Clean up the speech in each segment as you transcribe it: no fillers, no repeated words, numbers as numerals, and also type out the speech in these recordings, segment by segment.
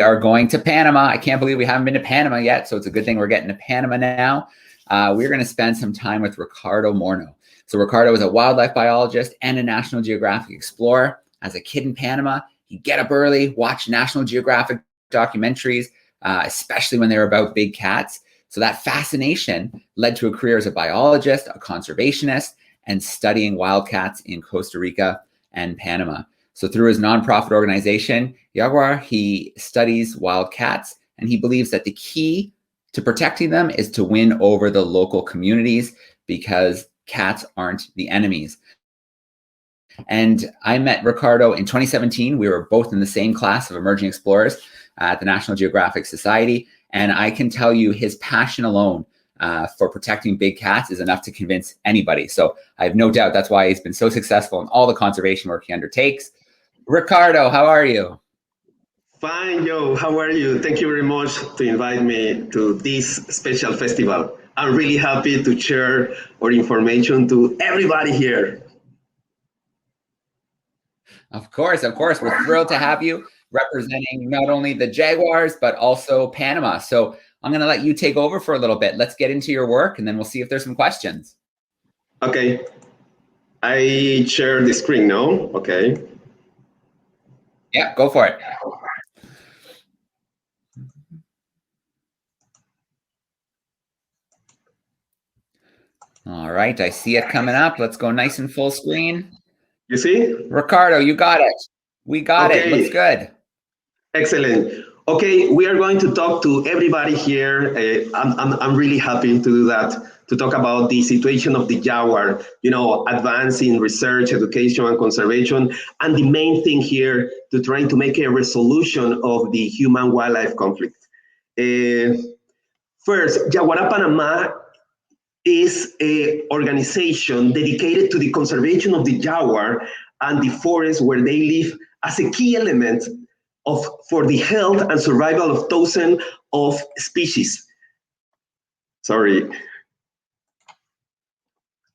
are going to Panama. I can't believe we haven't been to Panama yet, so it's a good thing we're getting to Panama now. We're going to spend some time with Ricardo Moreno. So Ricardo is a wildlife biologist and a National Geographic Explorer. As a kid in Panama, he'd get up early, watch National Geographic documentaries, especially when they were about big cats. So that fascination led to a career as a biologist, a conservationist, and studying wildcats in Costa Rica and Panama. So through his nonprofit organization, Jaguar, he studies wild cats, and he believes that the key to protecting them is to win over the local communities because cats aren't the enemies. And I met Ricardo in 2017. We were both in the same class of emerging explorers at the National Geographic Society. And I can tell you his passion alone for protecting big cats is enough to convince anybody. So I have no doubt that's why he's been so successful in all the conservation work he undertakes. Ricardo, how are you? Fine, Joe. How are you? Thank you very much to invite me to this special festival. I'm really happy to share our information to everybody here. Of course. We're thrilled to have you representing not only the Jaguars, but also Panama. So I'm going to let you take over for a little bit. Let's get into your work, and then we'll see if there's some questions. Okay. I share the screen now. Okay. Yeah, go for it. All right, I see it coming up. Let's go nice and full screen. You see? Ricardo, you got it. We got it. Looks good. Excellent. Okay, we are going to talk to everybody here. I'm really happy to do that, to talk about the situation of the jaguar, advancing research, education, and conservation, and the main thing here to trying to make a resolution of the human-wildlife conflict. First, Yaguara Panama is an organization dedicated to the conservation of the jaguar and the forest where they live as a key element for the health and survival of thousands of species. Sorry.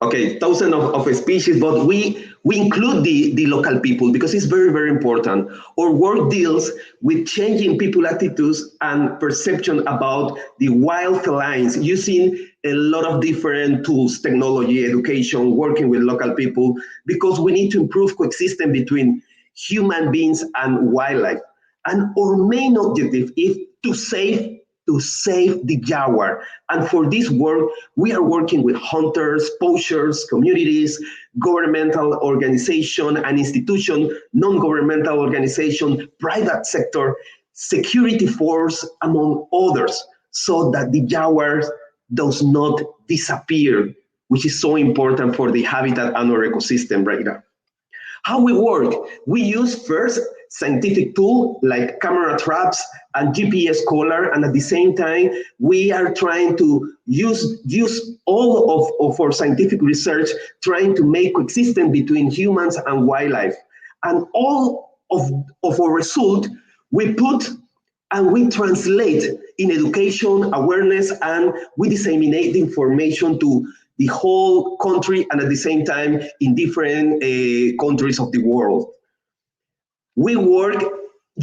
Okay, thousands of species, but we include the local people because it's very, very important. Our work deals with changing people attitudes and perception about the wild felines using a lot of different tools, technology, education, working with local people, because we need to improve coexistence between human beings and wildlife. And our main objective is to save the jaguar. And for this work, we are working with hunters, poachers, communities, governmental organization and institution, non-governmental organization, private sector, security force, among others, so that the jaguar does not disappear, which is so important for the habitat and our ecosystem right now. How we work? We use first scientific tool like camera traps and GPS collar, and at the same time, we are trying to use all of our scientific research, trying to make coexistence between humans and wildlife. And all of our result, we put and we translate in education, awareness, and we disseminate information to the whole country and at the same time in different countries of the world. We work,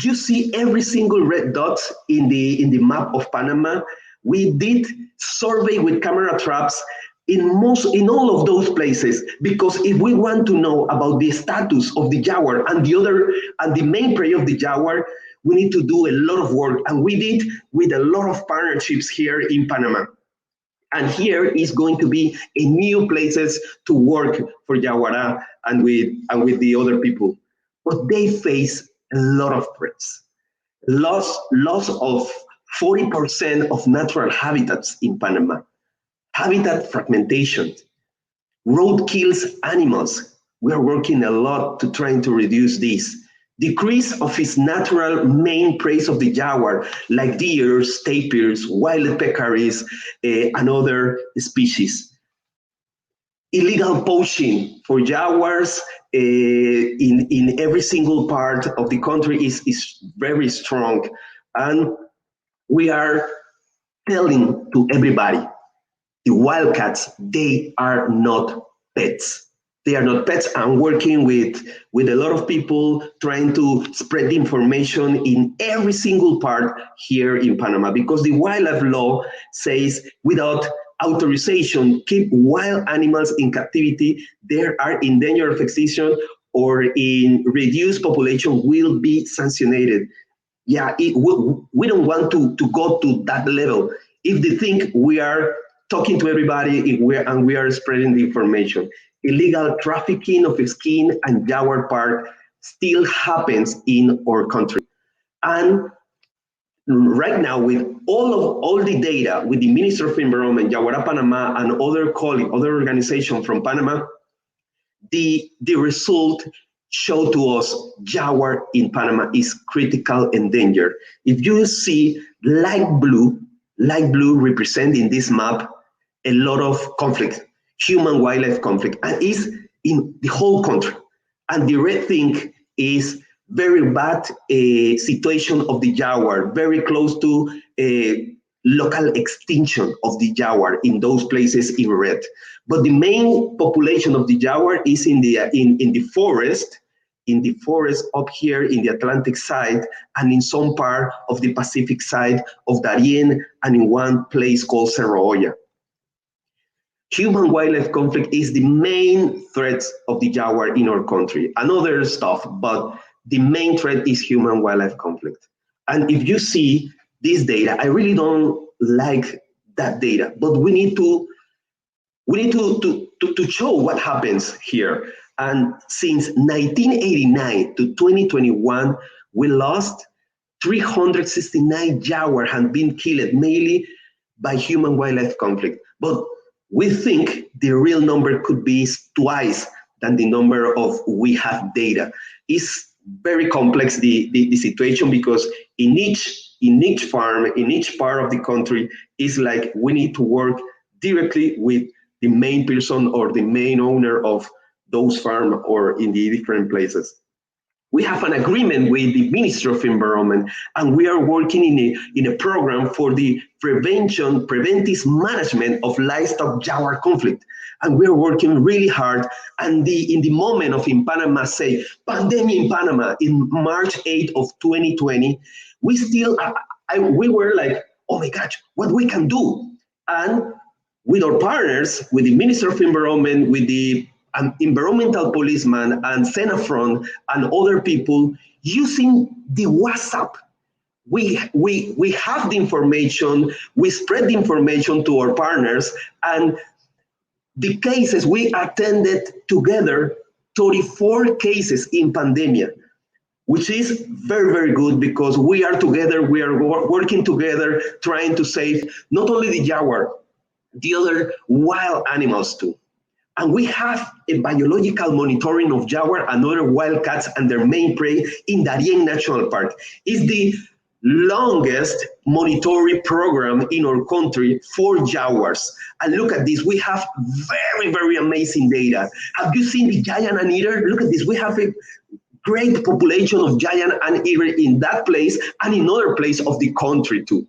you see every single red dot in the map of Panama. We did survey with camera traps in all of those places, because if we want to know about the status of the jaguar and the main prey of the jaguar, we need to do a lot of work, and we did with a lot of partnerships here in Panama. And here is going to be a new places to work for Yaguara and with the other people. But they face a lot of threats. Loss of 40% of natural habitats in Panama. Habitat fragmentation. Road kills animals. We are working a lot to trying to reduce this. Decrease of its natural main prey of the jaguar, like deer, tapirs, wild peccaries, and other species. Illegal poaching for jaguars in every single part of the country is very strong. And we are telling to everybody, the wildcats, they are not pets. They are not pets. I'm working with a lot of people trying to spread the information in every single part here in Panama, because the wildlife law says without authorization, keep wild animals in captivity. They are in danger of extinction or in reduced population will be sanctioned. Yeah, we don't want to go to that level. If they think we are talking to everybody, if we are spreading the information, illegal trafficking of skin and jaguar part still happens in our country. And right now, with all the data, with the Minister of Environment, Yaguara Panama, and other colleagues, other organizations from Panama, the result show to us jaguar in Panama is critical endangered. If you see light blue represent in this map a lot of conflict, human wildlife conflict, and is in the whole country. And the red thing is very bad situation of the jaguar, very close to a local extinction of the jaguar in those places in red. But the main population of the jaguar is in the forest, up here in the Atlantic side, and in some part of the Pacific side of Darien, and in one place called Cerro Olla. Human-wildlife conflict is the main threat of the jaguar in our country, and other stuff, but the main threat is human-wildlife conflict. And if you see this data, I really don't like that data, but we need to show what happens here. And since 1989 to 2021, we lost 369 jaguars have been killed, mainly by human-wildlife conflict. But we think the real number could be twice than the number of we have data. It's very complex, the situation, because in each farm, in each part of the country, is like we need to work directly with the main person or the main owner of those farms or in the different places. We have an agreement with the Ministry of Environment, and we are working in a program for the preventive management of livestock jaguar conflict. And we're working really hard. And in the moment of in Panama, say, pandemic in Panama, in March 8th of 2020, we were like, oh my gosh, what we can do? And with our partners, with the Minister of Environment, with the environmental policeman and Senafront and other people, using the WhatsApp, we have the information, we spread the information to our partners, and the cases we attended together, 34 cases in pandemia, which is very, very good, because we are together, we are working together, trying to save not only the jaguar, the other wild animals too. And we have a biological monitoring of jaguar and other wildcats and their main prey in Darien National Park. It's the longest monitoring program in our country for jaguars. And look at this, we have very, very amazing data. Have you seen the giant anteater? Look at this, we have a great population of giant anteater in that place and in other places of the country too.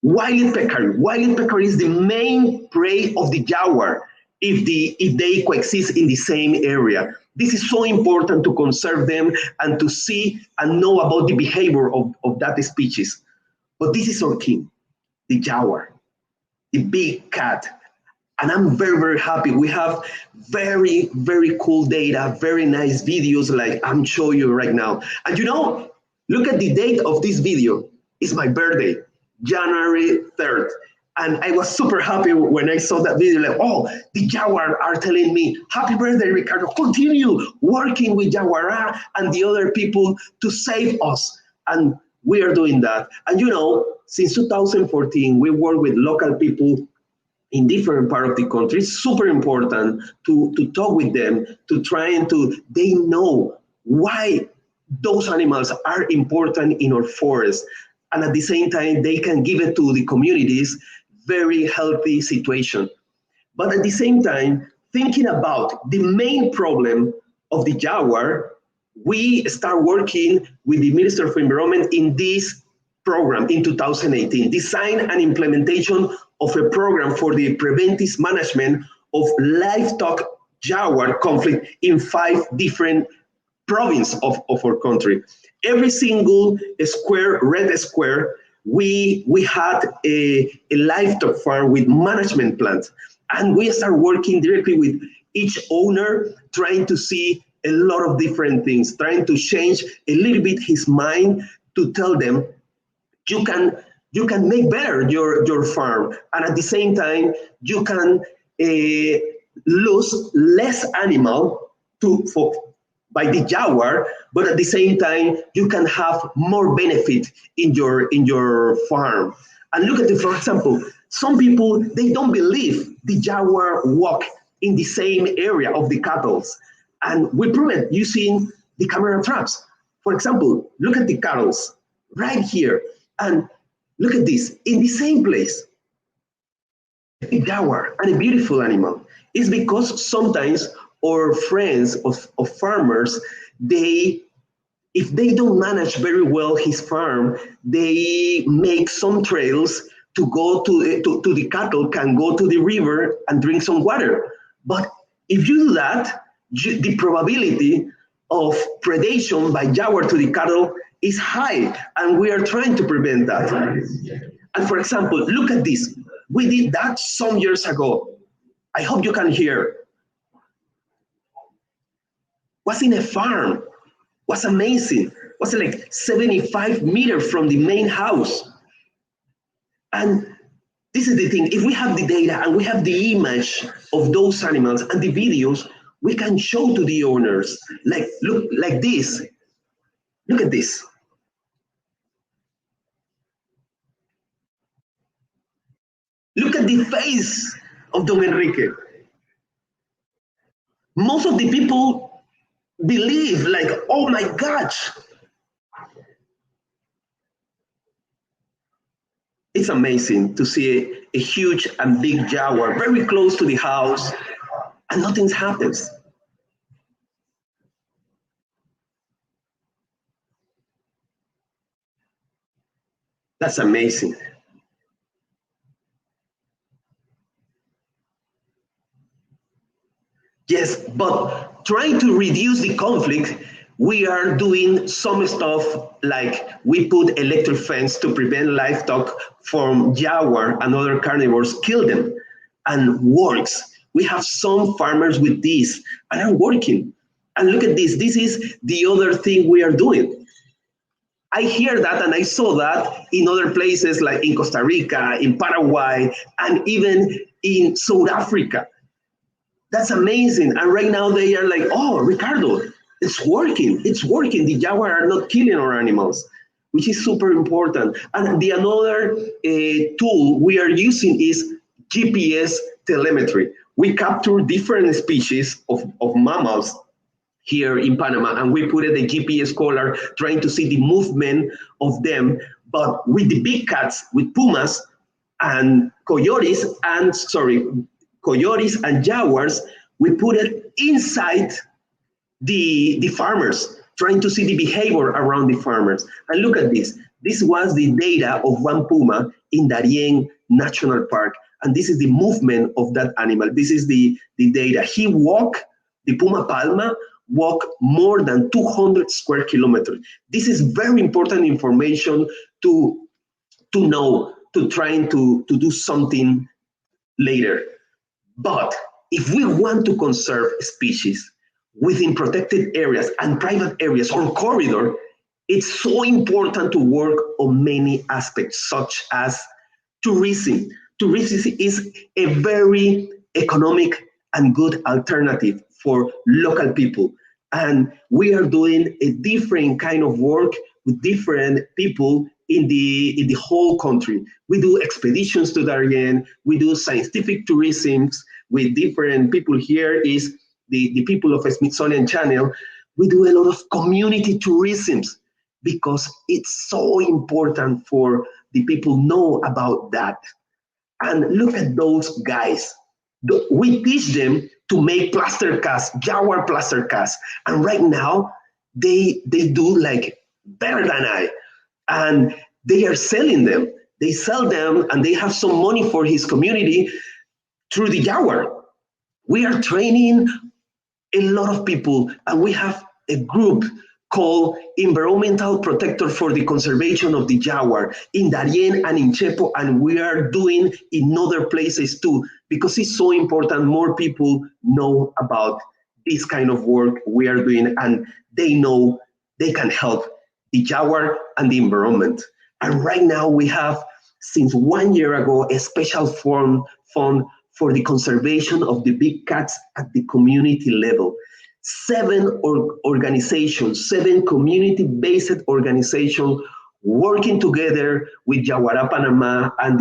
Wild peccary is the main prey of the jaguar if they coexist in the same area. This is so important to conserve them and to see and know about the behavior of that species. But this is our king, the jaguar, the big cat. And I'm very, very happy. We have very, very cool data, very nice videos like I'm showing you right now. And look at the date of this video. It's my birthday, January 3rd. And I was super happy when I saw that video, like, oh, the Jaguar are telling me, happy birthday, Ricardo, continue working with Yaguara and the other people to save us. And we are doing that. And since 2014, we work with local people in different parts of the country. It's super important to talk with them, to try and they know why those animals are important in our forest. And at the same time, they can give it to the communities very healthy situation. But at the same time, thinking about the main problem of the jaguar, we start working with the Minister of Environment in this program in 2018, design and implementation of a program for the preventive management of livestock jaguar conflict in 5 different provinces of our country. Every single square, red square, we had a livestock farm with management plans. And we start working directly with each owner, trying to see a lot of different things, trying to change a little bit his mind to tell them, you can make better your farm, and at the same time you can lose less animal by the jaguar, but at the same time you can have more benefit in your farm. And look at it, for example, some people, they don't believe the jaguar walk in the same area of the cattle, and we prove it using the camera traps. For example, look at the cattle right here, and look at this, in the same place, a jaguar and a beautiful animal. It's because sometimes our friends of farmers, if they don't manage very well his farm, they make some trails to go to the cattle can go to the river and drink some water. But if you do that, the probability of predation by jaguar to the cattle is high, and we are trying to prevent that. And for example, look at this. We did that some years ago. I hope you can hear. Was in a farm. Was amazing. Was like 75 meters from the main house. And this is the thing. If we have the data and we have the image of those animals and the videos, we can show to the owners. Like, look, like this. Look at this. Look at the face of Don Enrique. Most of the people believe, like, oh my gosh. It's amazing to see a huge and big jaguar very close to the house, and nothing happens. That's amazing. Yes, but trying to reduce the conflict, we are doing some stuff like we put electric fence to prevent livestock from jaguar and other carnivores kill them, and works. We have some farmers with this and are working. And look at this. This is the other thing we are doing. I hear that and I saw that in other places like in Costa Rica, in Paraguay, and even in South Africa. That's amazing. And right now they are like, oh, Ricardo, it's working. It's working. The jaguar are not killing our animals, which is super important. And the another tool we are using is GPS telemetry. We capture different species of mammals here in Panama, and we put a GPS collar trying to see the movement of them. But with the big cats, with pumas and coyotes and jaguars, we put it inside the farmers, trying to see the behavior around the farmers. And look at this. This was the data of one puma in Darién National Park. And this is the movement of that animal. This is the data. He walked, the Puma Palma, walk more than 200 square kilometers. This is very important information to know, to trying to do something later. But if we want to conserve species within protected areas and private areas or corridor, it's so important to work on many aspects, such as tourism. Tourism is a very economic and good alternative for local people. And we are doing a different kind of work with different people in the whole country. We do expeditions to Darien, we do scientific tourism with different people. Here is the people of Smithsonian Channel. We do a lot of community tourism because it's so important for the people know about that. And look at those guys. We teach them to make plaster casts, jaguar plaster casts. And right now, they do like better than I. And they are selling them. They sell them and they have some money for his community through the jaguar. We are training a lot of people, and we have a group called Environmental Protector for the Conservation of the Jaguar in Darien and in Chepo, and we are doing in other places too, because it's so important more people know about this kind of work we are doing, and they know they can help the jaguar and the environment. And right now we have, since 1 year ago, a special fund for the conservation of the big cats at the community level. 7 organizations, 7 community-based organizations working together with Yaguara Panama and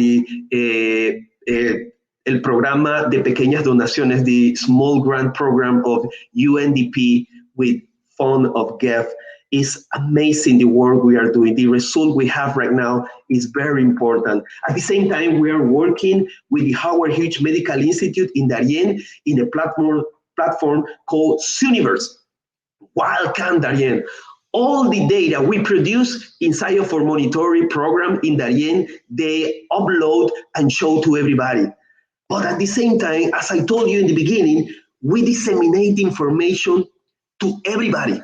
el programa de pequeñas donaciones, the small grant program of UNDP with fund of GEF. Is amazing the work we are doing. The result we have right now is very important. At the same time, we are working with the Howard Hughes Medical Institute in Darien in a platform called Suniverse, Wildcam Darien. All the data we produce inside of our monitoring program in Darien, they upload and show to everybody. But at the same time, as I told you in the beginning, we disseminate information to everybody,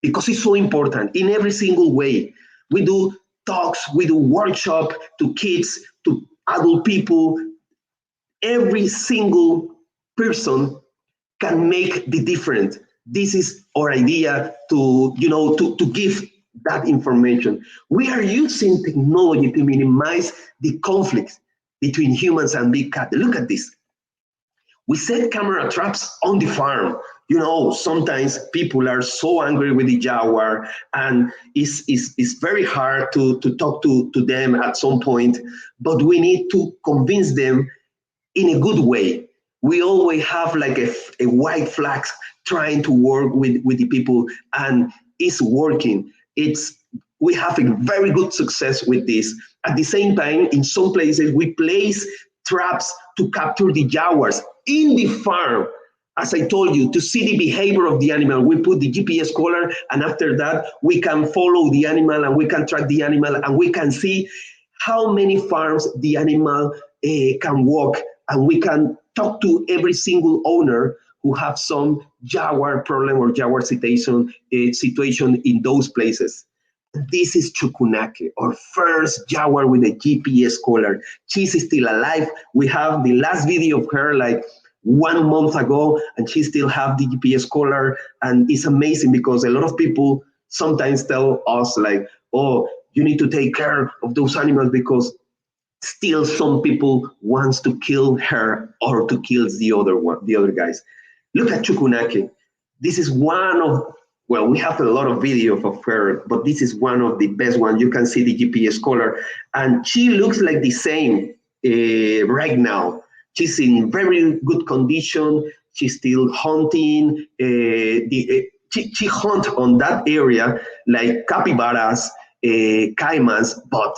because it's so important in every single way. We do talks, we do workshops to kids, to adult people. Every single person can make the difference. This is our idea to give that information. We are using technology to minimize the conflicts between humans and big cat. Look at this. We set camera traps on the farm. Sometimes people are so angry with the jaguar, and it's very hard to talk to them at some point, but we need to convince them in a good way. We always have like a white flag trying to work with the people, and it's working. We have a very good success with this. At the same time, in some places, we place traps to capture the jaguars in the farm. As I told you, to see the behavior of the animal, we put the GPS collar, and after that, we can follow the animal and we can track the animal, and we can see how many farms the animal can walk, and we can talk to every single owner who have some jaguar problem or jaguar situation in those places. This is Chukunake, our first jaguar with a GPS collar. She's still alive. We have the last video of her like 1 month ago, and she still have the GPS collar. And it's amazing because a lot of people sometimes tell us like, oh, you need to take care of those animals, because still some people wants to kill her or to kill the other guys. Look at Chukunake. This is one of, well, we have a lot of videos of her, but this is one of the best ones. You can see the GPS collar, and she looks like the same right now. She's in very good condition. She's still hunting. She hunt on that area like capybaras, caimans, but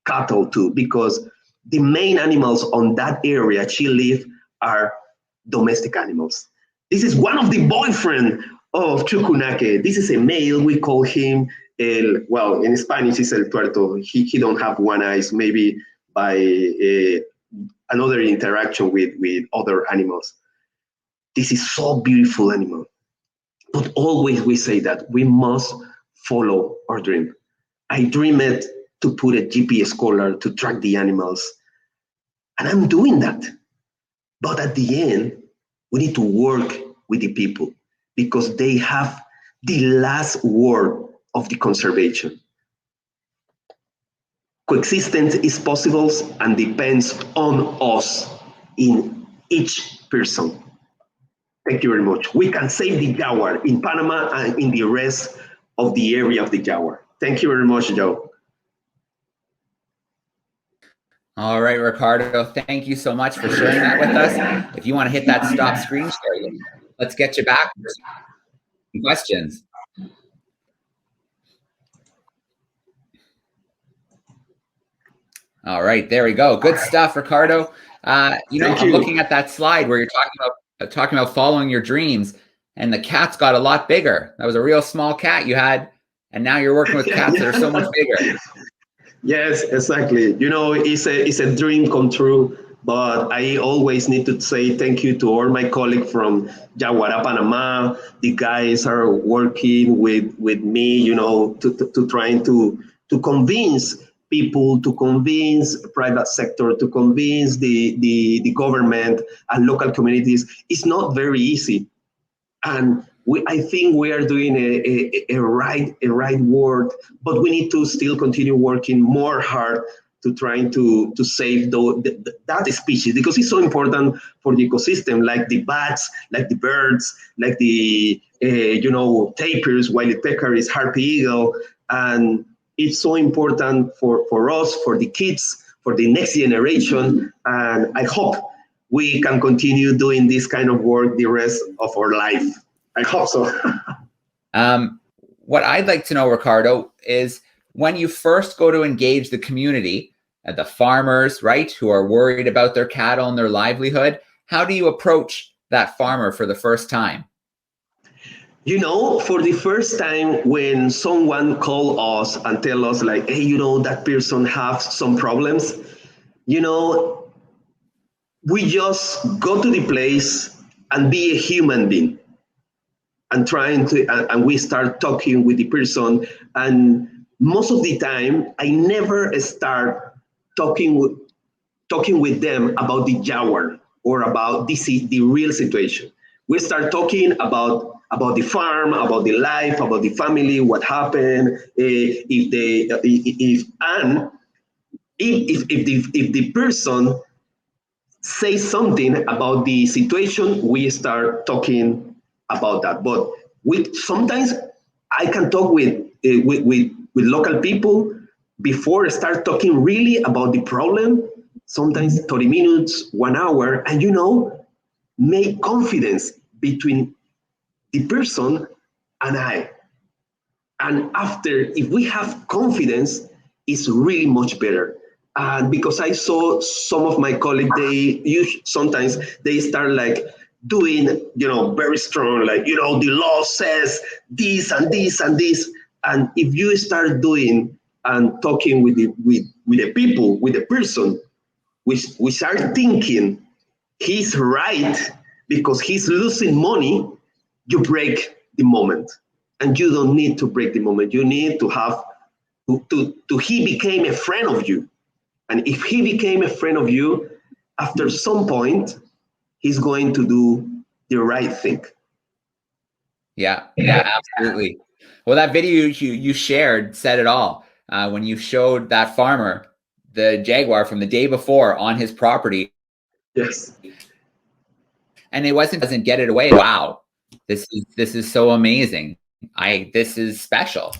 cattle too, because the main animals on that area she live are domestic animals. This is one of the boyfriend of Chukunake. This is a male. We call him well, in Spanish it's el tuerto. He don't have one eyes, maybe by another interaction with other animals. This is so beautiful animal. But always we say that we must follow our dream. I dreamed to put a GPS collar to track the animals, and I'm doing that. But at the end, we need to work with the people, because they have the last word of the conservation. Coexistence is possible and depends on us, in each person. Thank you very much. We can save the jaguar in Panama and in the rest of the area of the jaguar. Thank you very much, Joe. All right, Ricardo, thank you so much for sharing that with us. If you want to hit that stop screen share, let's get you back for some questions. All right, there we go. Good stuff, Ricardo. I'm looking at that slide where you're talking about following your dreams, and the cats got a lot bigger. That was a real small cat you had, and now you're working with cats that are so much bigger. Yes, exactly. It's a dream come true But I always need to say thank you to all my colleagues from Yaguara Panama. The guys are working with me, to trying to convince people, to convince private sector, to convince the government and local communities. It's not very easy. And I think we are doing a right work, but we need to still continue working more hard to trying to save that species, because it's so important for the ecosystem, like the bats, like the birds, like the tapirs, wild peccaries, harpy eagle, and it's so important for us, for the kids, for the next generation, and I hope we can continue doing this kind of work the rest of our life. I hope so. What I'd like to know, Ricardo, is when you first go to engage the community, the farmers, right, who are worried about their cattle and their livelihood, how do you approach that farmer for the first time? For the first time, when someone call us and tell us like, hey, that person have some problems, we just go to the place and be a human being and and we start talking with the person. And most of the time, I never start talking with them about the jaguar or about the real situation. We start talking about the farm, about the life, about the family, what happened, if the person say something about the situation, we start talking about that. But sometimes I can talk with local people before I start talking really about the problem. Sometimes 30 minutes, 1 hour, and make confidence between the person and I. And after, if we have confidence, it's really much better. And because I saw some of my colleagues, sometimes they start like doing, very strong, like, the law says this and this and this. And if you start doing and talking with the people, with the person, we start thinking he's right because he's losing money, you break the moment. And you don't need to break the moment. You need to have he became a friend of you. And if he became a friend of you, after some point, he's going to do the right thing. Yeah, absolutely. Well, that video you shared said it all. When you showed that farmer the jaguar from the day before on his property. Yes. And it doesn't get it away. Wow, this is so amazing. This is special.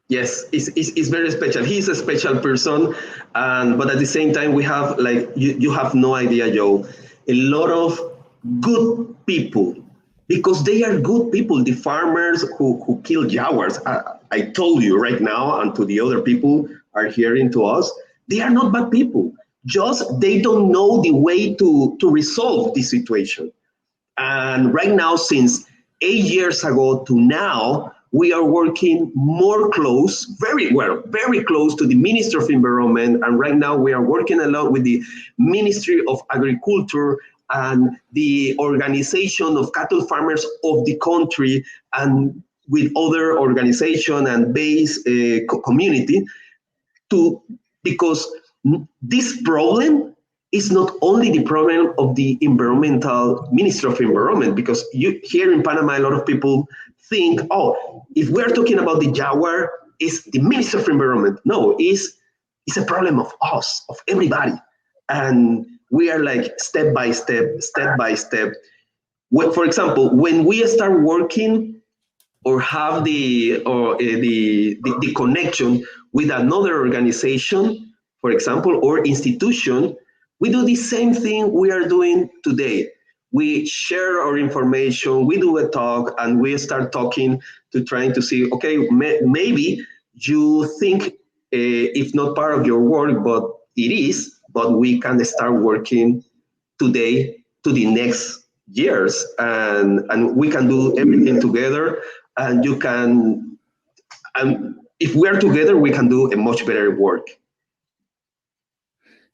Yes, it's very special. He's a special person, but at the same time, we have like you have no idea, Joe. A lot of good people, because they are good people. The farmers who kill jaguars, I told you right now, and to the other people are hearing to us, they are not bad people. Just they don't know the way to resolve the situation. And right now, since 8 years ago to now, we are working very close to the Ministry of Environment. And right now we are working a lot with the Ministry of Agriculture and the organization of cattle farmers of the country, and with other organization and base community, because this problem is not only the problem of the environmental Ministry of Environment, because here in Panama, a lot of people think, oh, if we're talking about the jaguar, it's the Ministry of Environment. No, it's a problem of us, of everybody. And we are like step by step. For example, when we start working or have the connection with another organization, for example, or institution, we do the same thing we are doing today. We share our information, we do a talk, and we start talking to trying to see, okay, maybe you think it's not part of your work, but it is, but we can start working today to the next years, and we can do everything together, and you can, and if we're together, we can do a much better work.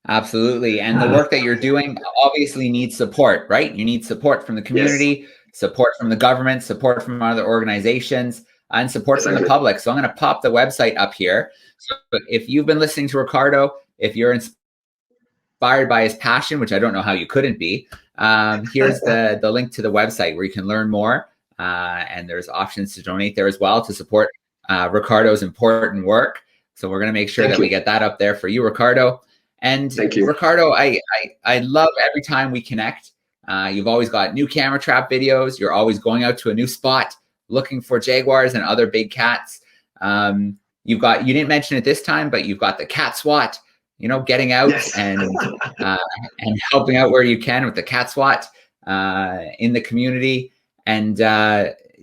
Absolutely. And the work that you're doing obviously needs support, right? You need support from the community, Yes, support from the government, support from other organizations, and support from the exactly. public. So I'm going to pop the website up here. So if you've been listening to Ricardo, if you're inspired by his passion, which I don't know how you couldn't be, here's the link to the website where you can learn more. And there's options to donate there as well to support Ricardo's important work. So we're going to make sure that we get that up there for you, Ricardo. And Thank you. Ricardo, I love every time we connect. You've always got new camera trap videos. You're always going out to a new spot, looking for jaguars and other big cats. You didn't mention it this time, but you've got the cat SWAT, getting out and helping out where you can with the cat SWAT in the community. And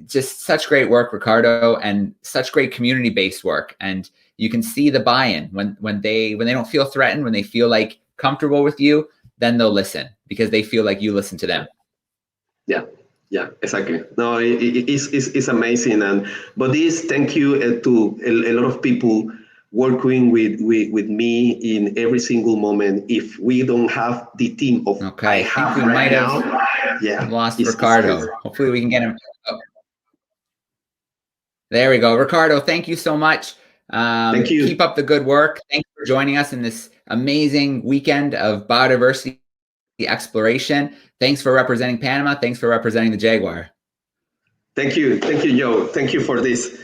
just such great work, Ricardo, and such great community-based work. And you can see the buy-in when they don't feel threatened, when they feel like comfortable with you, then they'll listen because they feel like you listen to them. Yeah, exactly. No, it's amazing. But thank you to a lot of people working with me in every single moment. If we don't have the team of I think we might have lost Ricardo. Hopefully we can get him. Oh. There we go. Ricardo, thank you so much. Thank you. Keep up the good work. Thanks for joining us in this amazing weekend of biodiversity exploration. Thanks for representing Panama. Thanks for representing the Jaguar. Thank you, Joe. Thank you for this.